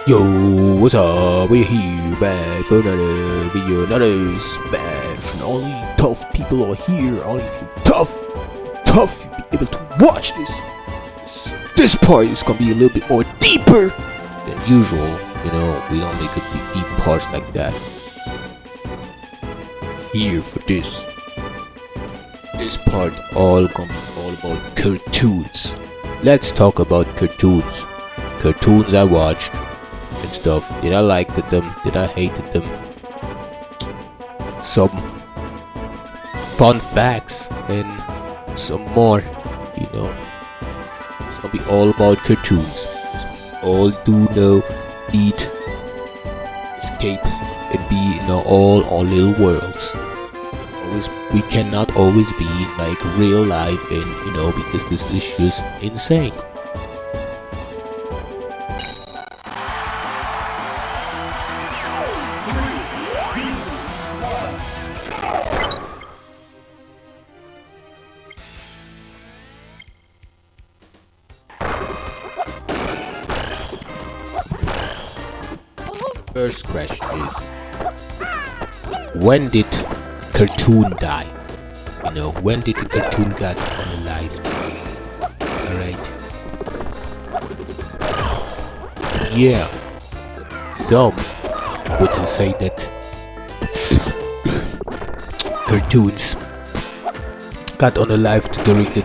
Yo, what's up? We're here back for another video, another smash. And only tough people are here. Only if you're tough, you'll be able to watch this. This part is gonna be a little bit more deeper than usual. You know, we don't make deep parts like that. Here for this. This part all gonna be all about cartoons. Let's talk about cartoons. Cartoons I watched and stuff. Did I like them? Did I hate them? Some fun facts and some more. You know, it's gonna be all about cartoons. Because we all do know, eat, escape, and be in our little worlds. We cannot always be like real life, and you know, because this is just insane. First question is, when did cartoon die? You know, when did the cartoon get unalived? Alright. Yeah. Some would say that cartoons got unalived during the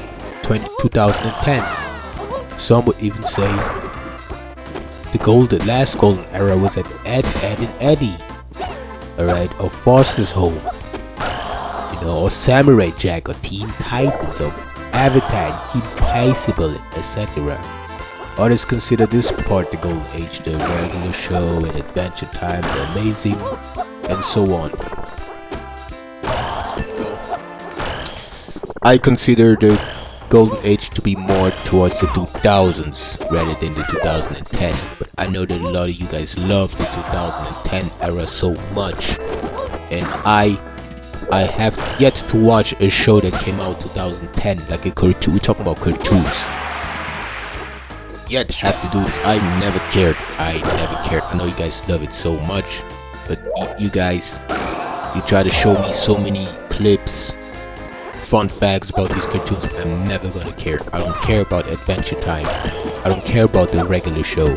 2010s. Some would even say the last golden era was at Ed, and Eddie. Alright, or Foster's Home. You know, or Samurai Jack, or Teen Titans, or Avatar, Kim Possible, etc. Others consider this part the golden age, the regular show and Adventure Time, the amazing, and so on. I consider the golden age to be more towards the 2000s rather than the 2010, but I know that a lot of you guys love the 2010 era so much, and I have yet to watch a show that came out 2010, like a cartoon. We're talking about cartoons. Yet have to do this. I never cared. I know you guys love it so much, but you guys, you try to show me so many clips, fun facts about these cartoons. I'm never gonna care. I don't care about Adventure Time. I don't care about the regular show.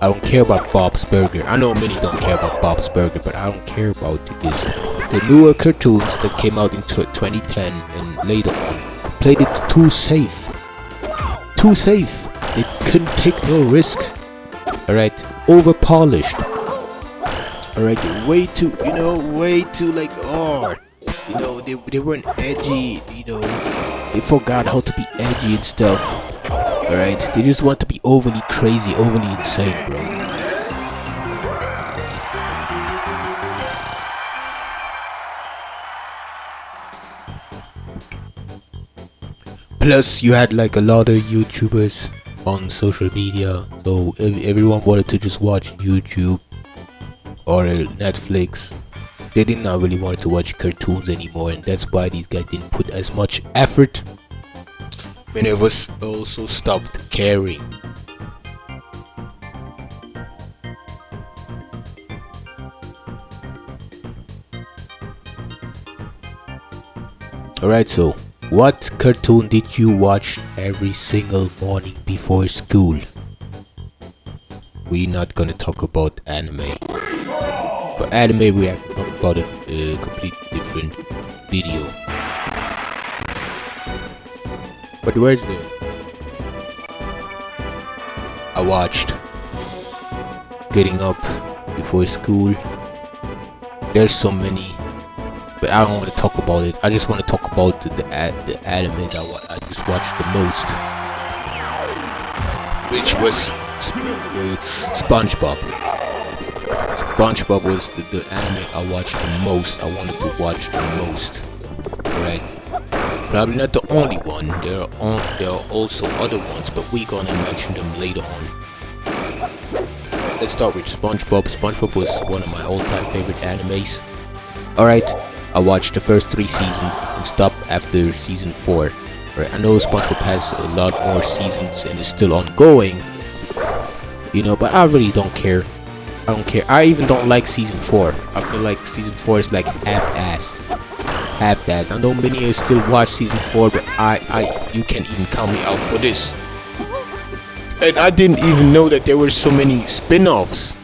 I don't care about Bob's Burger. I know many don't care about Bob's Burger, but I don't care about this. The newer cartoons that came out in 2010 and later on played it too safe. Too safe. They couldn't take no risk. Alright, over polished. Alright, way too like, oh, you know, they weren't edgy, you know, they forgot how to be edgy and stuff. Alright, they just want to be overly crazy, overly insane, bro. Plus, you had like a lot of YouTubers on social media, so everyone wanted to just watch YouTube or Netflix. They did not really want to watch cartoons anymore, and that's why these guys didn't put as much effort. Many of us also stopped caring. Alright, so what cartoon did you watch every single morning before school? We're not gonna talk about anime. For anime, we have to talk about a complete different video. But where's the... I watched Getting Up Before School. There's so many, but I don't want to talk about it. I just want to talk about the animes I just watched the most, which was SpongeBob. SpongeBob was the anime I watched the most. I wanted to watch the most. Alright, probably not the only one. There are also other ones, but we're gonna mention them later on. Let's start with SpongeBob. SpongeBob was one of my all-time favorite animes. Alright, I watched the first 3 seasons and stopped after season 4. Right, I know SpongeBob has a lot more seasons and is still ongoing, you know, but I really don't care. I don't care. I even don't like season 4. I feel like season 4 is like half-assed. Half-assed. I know many of you still watch season 4, but you can't even count me out for this. And I didn't even know that there were so many spin-offs.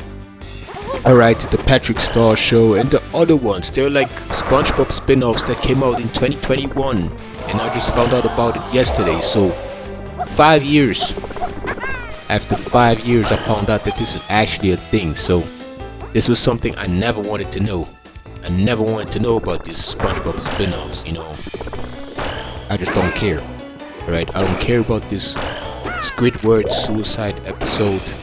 Alright, the Patrick Star Show and the other ones. They're like SpongeBob spin-offs that came out in 2021. And I just found out about it yesterday. So, 5 years. After 5 years, I found out that this is actually a thing. So, this was something I never wanted to know. I never wanted to know about these SpongeBob spin-offs, you know. I just don't care. Alright, I don't care about this Squidward suicide episode.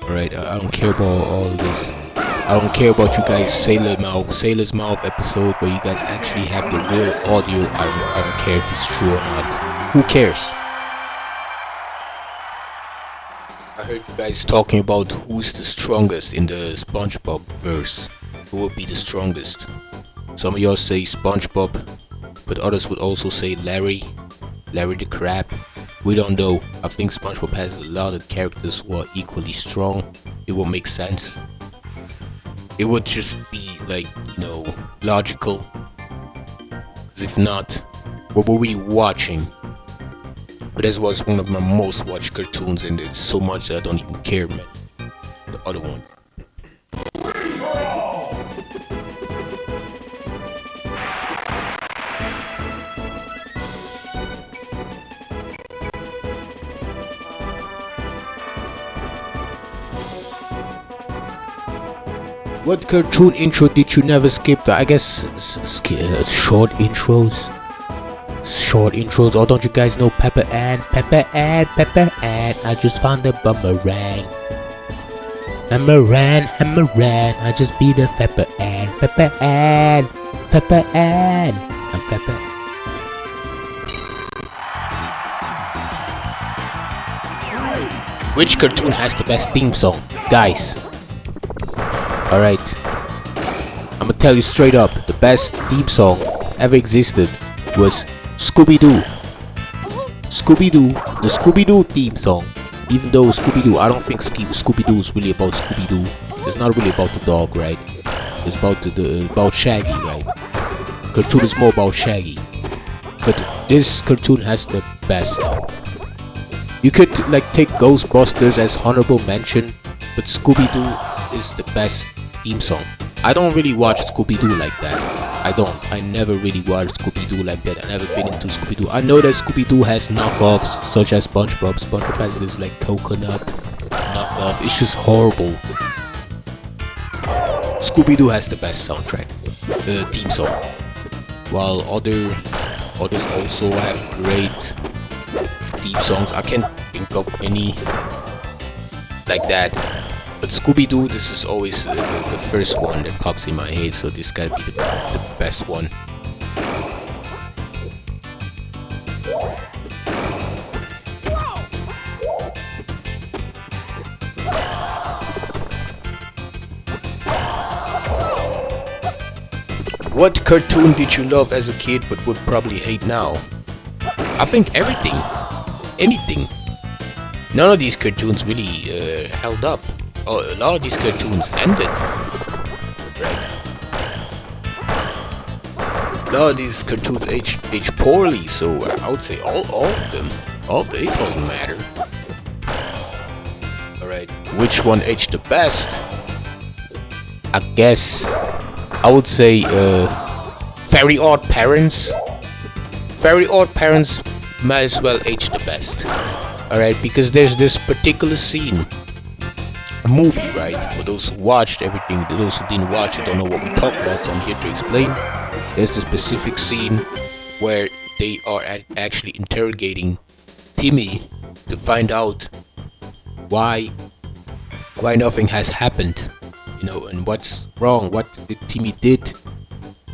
Alright, I don't care about all this. I don't care about you guys Sailor's Mouth episode where you guys actually have the real audio. I don't care if it's true or not. Who cares? I heard you guys talking about who's the strongest in the SpongeBob verse. Who will be the strongest? Some of y'all say SpongeBob, but others would also say Larry the Crab. We don't know. I think SpongeBob has a lot of characters who are equally strong. It will make sense. It would just be like, you know, logical. Because if not, what were we watching? But this was one of my most watched cartoons, and there's so much that I don't even care, man. The other one. What cartoon intro did you never skip? I guess short intros. Short intros. Or don't you guys know Pepper Ann? Pepper Ann. I just found a boomerang. Hammeran. I just beat a Pepper Ann. I'm Pepper. Which cartoon has the best theme song, guys? Alright, I'm gonna tell you straight up, the best theme song ever existed was Scooby-Doo. The Scooby-Doo theme song. Even though Scooby-Doo, I don't think Scooby-Doo is really about Scooby-Doo. It's not really about the dog, right? It's about about Shaggy, right? Cartoon is more about Shaggy. But this cartoon has the best. You could like take Ghostbusters as honorable mention, but Scooby-Doo is the best theme song. I don't really watch Scooby-Doo like that. I never really watched Scooby-Doo like that. I never been into Scooby-Doo. I know that Scooby-Doo has knockoffs such as SpongeBob. SpongeBob has this like coconut knockoff. It's just horrible. Scooby-Doo has the best soundtrack, theme song. While others also have great theme songs. I can't think of any like that. But Scooby-Doo, this is always the first one that pops in my head, so this gotta be the best one. What cartoon did you love as a kid but would probably hate now? I think everything. Anything. None of these cartoons really held up. Oh, a lot of these cartoons ended, right? A lot of these cartoons age poorly, so I would say all of them. All of them, it doesn't matter. Alright, which one aged the best? I guess I would say Very Odd Parents. Very Odd Parents might as well age the best. Alright, because there's this particular scene. A movie, right? For those who watched everything, those who didn't watch it don't know what we talk about, so I'm here to explain. There's a specific scene where they are actually interrogating Timmy to find out why nothing has happened, you know, and what's wrong, what Timmy did,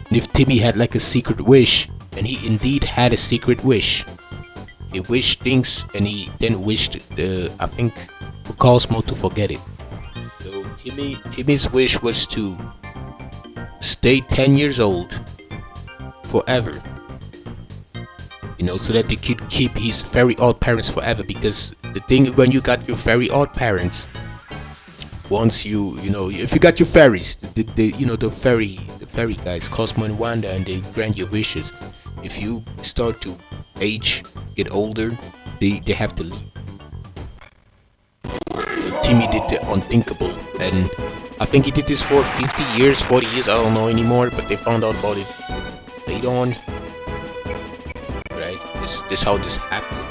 and if Timmy had like a secret wish, and he indeed had a secret wish. He wished things, and he then wished, I think, for Cosmo to forget it. So Timmy's wish was to stay 10 years old forever. You know, so that he could keep his very odd parents forever. Because the thing when you got your very odd parents, once you know, if you got your fairies, the fairy guys, Cosmo and Wanda, and they grant your wishes. If you start to age, get older, they have to leave. So Timmy did the unthinkable, and I think he did this for 50 years, 40 years, I don't know anymore, but they found out about it later on. Right? This how this happened.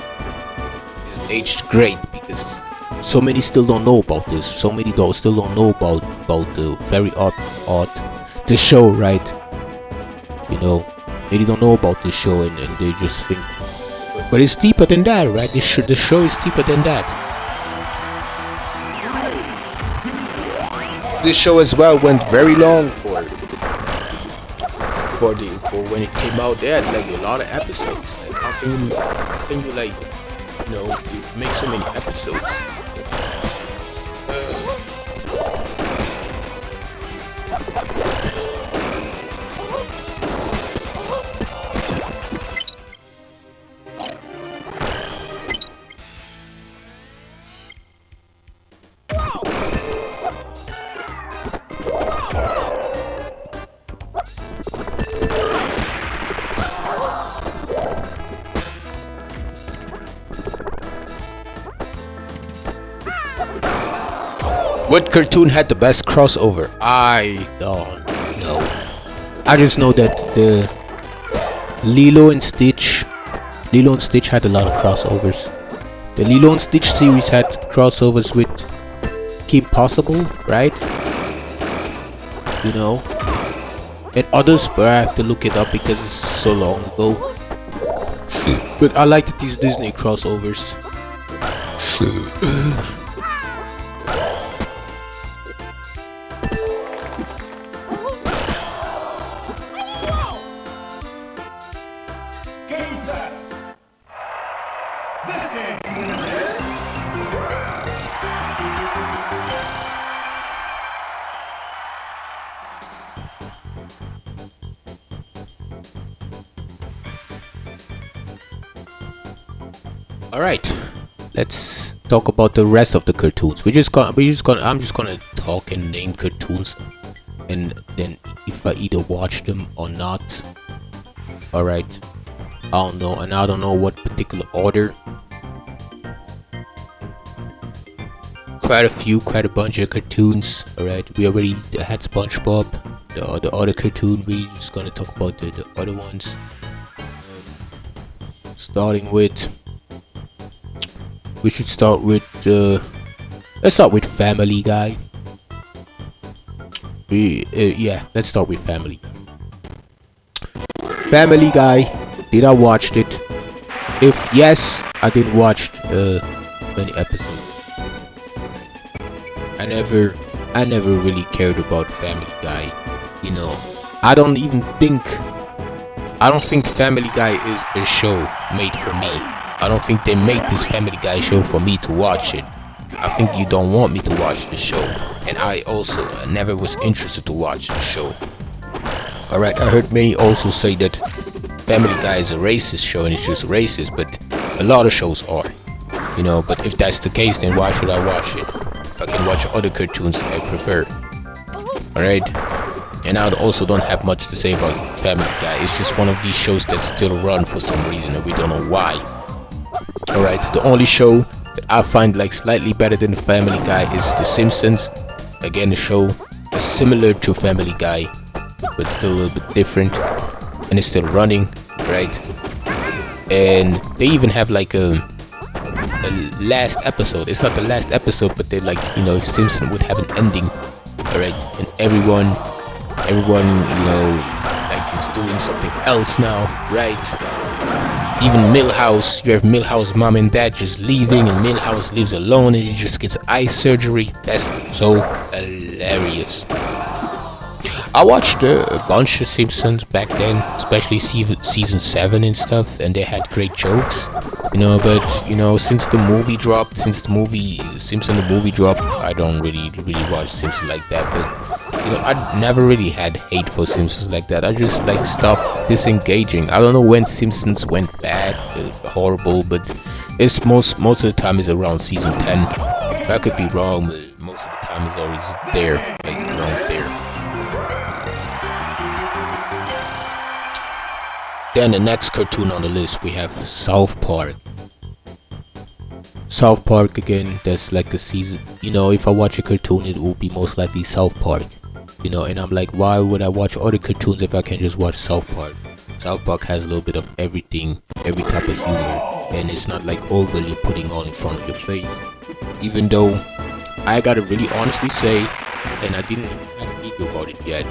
It's aged great because so many still don't know about this. So many still don't know about the fairy art, the show, right? You know, they don't know about this show, and they just think. But it's deeper than that, right? The show is deeper than that. This show as well went very long for when it came out. They had like a lot of episodes. Like, how can you like, you know, you make so many episodes? What cartoon had the best crossover? I don't know. I just know that the Lilo and Stitch had a lot of crossovers. The Lilo and Stitch series had crossovers with Kim Possible, right? You know, and others, but I have to look it up because it's so long ago. But I like these Disney crossovers. Alright, let's talk about the rest of the cartoons. I'm just gonna talk and name cartoons, and then if I either watch them or not. Alright, I don't know, and I don't know what particular order. Quite a bunch of cartoons. Alright, we already had SpongeBob, the other cartoon. We're just gonna talk about the other ones. Starting with, we should start with let's start with Family Guy. Yeah, let's start with Family Guy. Family Guy, did I watch it? If yes, I did watch many episodes. I never really cared about Family Guy. You know, I don't think Family Guy is a show made for me. I don't think they made this Family Guy show for me to watch it. I think you don't want me to watch the show, and I also never was interested to watch the show. Alright, I heard many also say that Family Guy is a racist show and it's just racist, but a lot of shows are, you know. But if that's the case, then why should I watch it? If I can watch other cartoons I prefer. Alright, and I also don't have much to say about Family Guy. It's just one of these shows that still run for some reason and we don't know why. Alright, the only show that I find like slightly better than Family Guy is The Simpsons. Again, the show is similar to Family Guy, but still a little bit different, and it's still running, right? And they even have like a last episode. It's not the last episode, but they're like, you know, if Simpson would have an ending, alright? And everyone, you know, like is doing something else now, right? Even Milhouse, you have Milhouse mom and dad just leaving, and Milhouse lives alone and he just gets eye surgery. That's so hilarious. I watched a bunch of Simpsons back then, especially season 7 and stuff, and they had great jokes, you know. But you know, since the movie dropped, Simpson the movie dropped, I don't really watch Simpsons like that. But you know, I never really had hate for Simpsons like that. I just like stopped disengaging. I don't know when Simpsons went bad, horrible, but it's most of the time is around season 10. I could be wrong, but most of the time is always there, like around there. Then the next cartoon on the list we have South Park. South Park again, that's like the season, you know, if I watch a cartoon it will be most likely South Park, you know, and I'm like, why would I watch other cartoons if I can just watch South Park? South Park has a little bit of everything, every type of humor, and it's not like overly putting on in front of your face. Even though I gotta really honestly say, and I didn't have a video about it yet,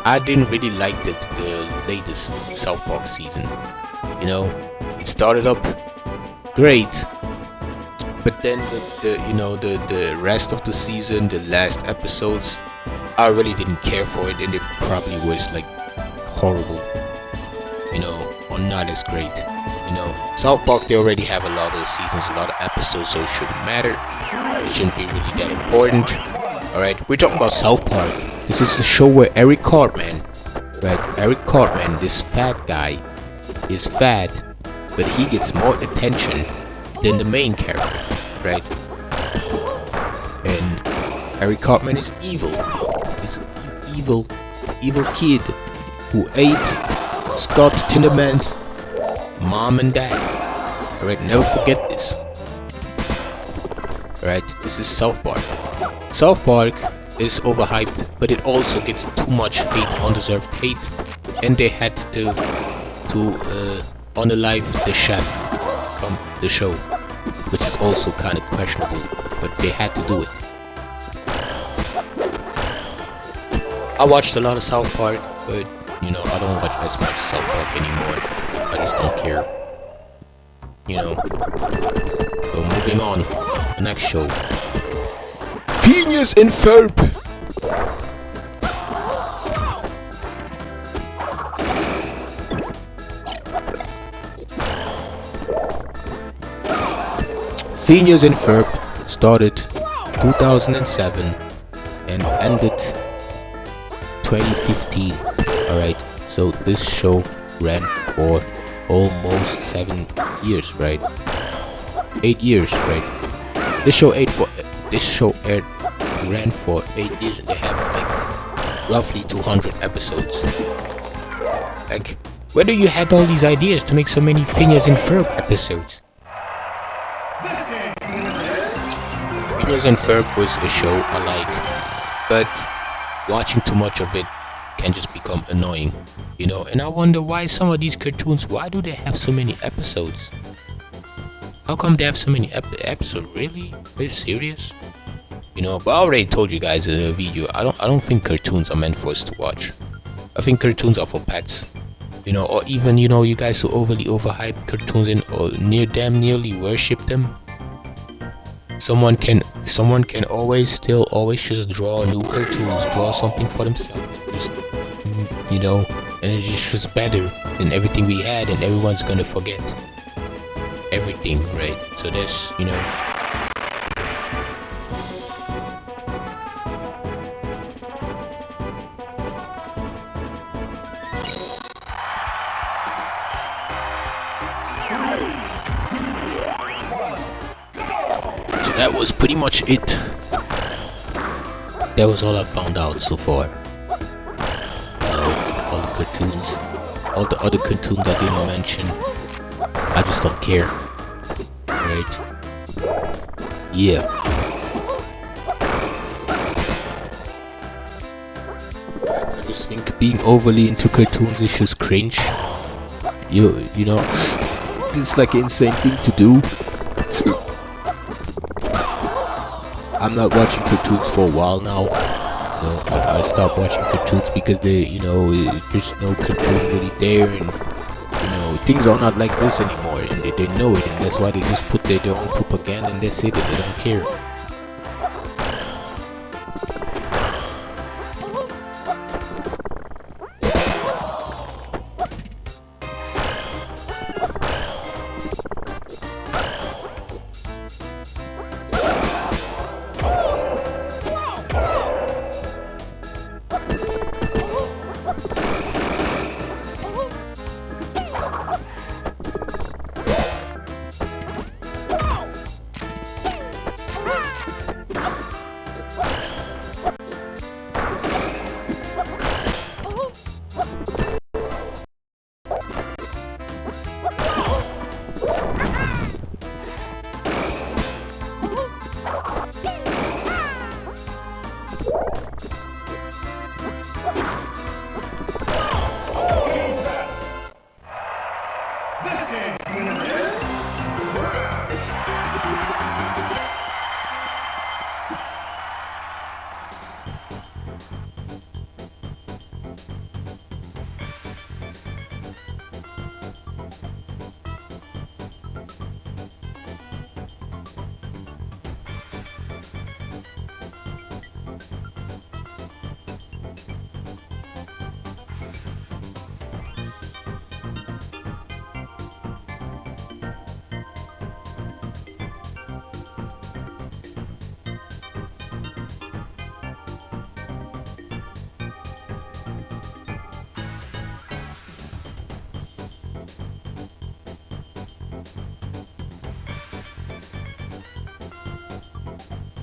I didn't really like the latest South Park season. You know, it started up great, but then the rest of the season, the last episodes, I really didn't care for it, and it probably was like horrible, you know, or not as great. You know, South Park, they already have a lot of seasons, a lot of episodes, so it shouldn't matter. It shouldn't be really that important. Alright, we're talking about South Park. This is the show where Eric Cartman, right? Eric Cartman, this fat guy, is fat, but he gets more attention than the main character, right? And Eric Cartman is evil. He's an evil kid who ate Scott Tinderman's mom and dad. Alright, never forget this. Alright, this is South Park. South Park is overhyped, but it also gets too much hate, undeserved hate, and they had to unalive the chef from the show, which is also kind of questionable, but they had to do it. I watched a lot of South Park, but you know, I don't watch as much South Park anymore. I just don't care. You know. So moving on, the next show. Phineas and Ferb. Phineas and Ferb started 2007 and ended 2015. Alright, so this show ran for almost 7 years, right? 8 years, right? This show ran for 8 years, and they have like roughly 200 episodes. Like, where do you had all these ideas to make so many Phineas and Ferb episodes? Phineas and Ferb was a show I like, but watching too much of it can just become annoying, you know. And I wonder why some of these cartoons, why do they have so many episodes? How come they have so many episodes? Really? Are you serious? You know, but I already told you guys in a video, I don't think cartoons are meant for us to watch. I think cartoons are for pets, you know, or even, you know, you guys who overly overhype cartoons and or nearly worship them. Someone can always just draw new cartoons, draw something for themselves, just, you know, and it's just better than everything we had, and everyone's gonna forget everything, right? So that's, you know. So that was pretty much it. That was all I found out so far. You know, all the cartoons, all the other cartoons I didn't mention, I just don't care. Right? Yeah. I just think being overly into cartoons is just cringe. You know, it's like an insane thing to do. I'm not watching cartoons for a while now. You know, I stopped watching cartoons because there's no cartoon really there, and you know, things are not like this anymore, and they know it, and that's why they just put their own propaganda, and that's it, and they don't care.